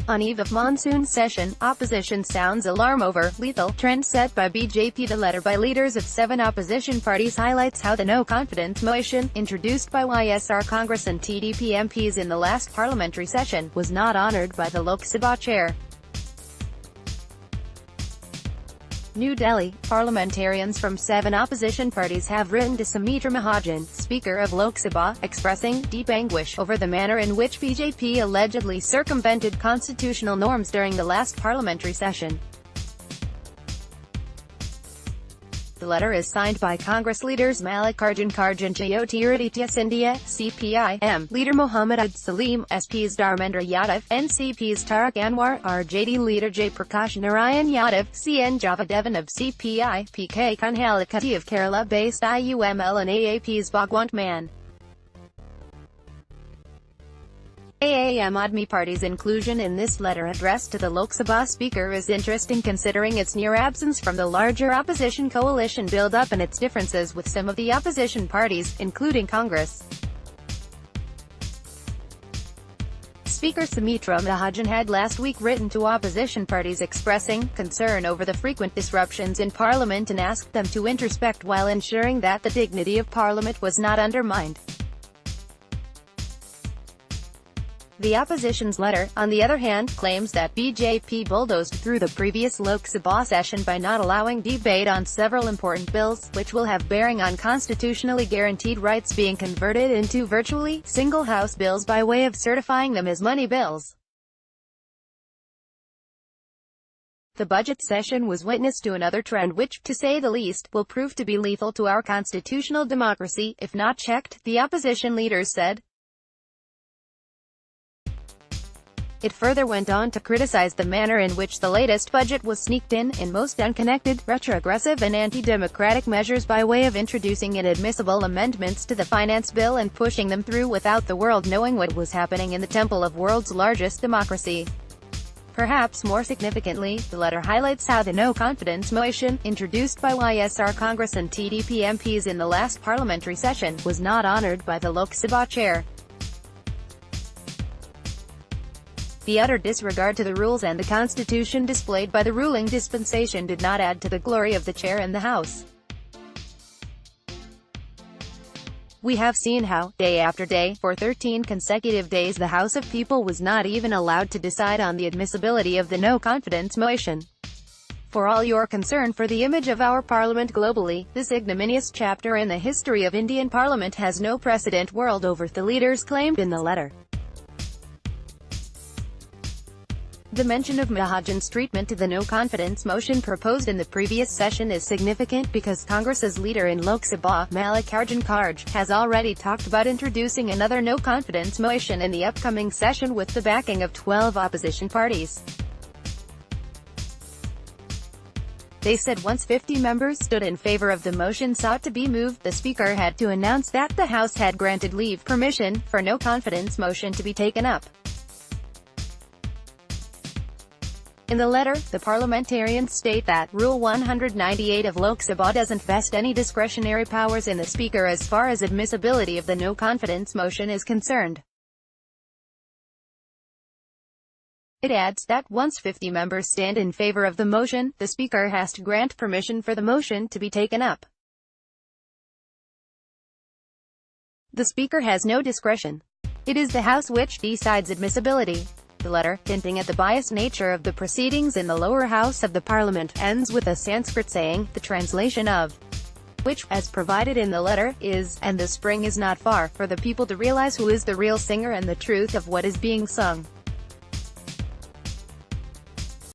On eve of monsoon session, opposition sounds alarm over lethal trend set by BJP. The letter by leaders of 7 opposition parties highlights how the no-confidence motion, introduced by YSR Congress and TDP MPs in the last parliamentary session, was not honoured by the Lok Sabha chair. New Delhi, parliamentarians from 7 opposition parties have written to Sumitra Mahajan, Speaker of Lok Sabha, expressing deep anguish over the manner in which BJP allegedly circumvented constitutional norms during the last parliamentary session. The letter is signed by Congress leaders Mallikarjun Kharge and Jyotiraditya Scindia, CPI-M leader Mohammad Salim, SP's Dharmendra Yadav, NCP's Tariq Anwar, RJD leader Jay Prakash Narayan Yadav, CN Javadevan of CPI, PK Kanhalakati of Kerala-based IUML and AAP's Bhagwant Mann. Aam Aadmi Party's inclusion in this letter addressed to the Lok Sabha Speaker is interesting considering its near absence from the larger opposition coalition build-up and its differences with some of the opposition parties, including Congress. Speaker Sumitra Mahajan had last week written to opposition parties expressing concern over the frequent disruptions in Parliament and asked them to introspect while ensuring that the dignity of Parliament was not undermined. The opposition's letter, on the other hand, claims that BJP bulldozed through the previous Lok Sabha session by not allowing debate on several important bills, which will have bearing on constitutionally guaranteed rights being converted into virtually single House bills by way of certifying them as money bills. The budget session was witness to another trend which, to say the least, will prove to be lethal to our constitutional democracy, if not checked, the opposition leaders said. It further went on to criticize the manner in which the latest budget was sneaked in most unconnected, retrogressive and anti-democratic measures by way of introducing inadmissible amendments to the finance bill and pushing them through without the world knowing what was happening in the temple of world's largest democracy. Perhaps more significantly, the letter highlights how the no-confidence motion, introduced by YSR Congress and TDP MPs in the last parliamentary session, was not honoured by the Lok Sabha chair. The utter disregard to the rules and the constitution displayed by the ruling dispensation did not add to the glory of the chair and the House. We have seen how, day after day, for 13 consecutive days the House of People was not even allowed to decide on the admissibility of the no-confidence motion. For all your concern for the image of our parliament globally, this ignominious chapter in the history of Indian Parliament has no precedent world over, the leaders claimed in the letter. The mention of Mahajan's treatment to the no-confidence motion proposed in the previous session is significant because Congress's leader in Lok Sabha, Mallikarjun Kharge, has already talked about introducing another no-confidence motion in the upcoming session with the backing of 12 opposition parties. They said once 50 members stood in favor of the motion sought to be moved, the Speaker had to announce that the House had granted leave permission for no-confidence motion to be taken up. In the letter, the parliamentarians state that Rule 198 of Lok Sabha doesn't vest any discretionary powers in the Speaker as far as admissibility of the no-confidence motion is concerned. It adds that once 50 members stand in favor of the motion, the Speaker has to grant permission for the motion to be taken up. The Speaker has no discretion. It is the House which decides admissibility. The letter, hinting at the biased nature of the proceedings in the lower house of the parliament, ends with a Sanskrit saying, the translation of which, as provided in the letter, is, "And the spring is not far, for the people to realize who is the real singer and the truth of what is being sung."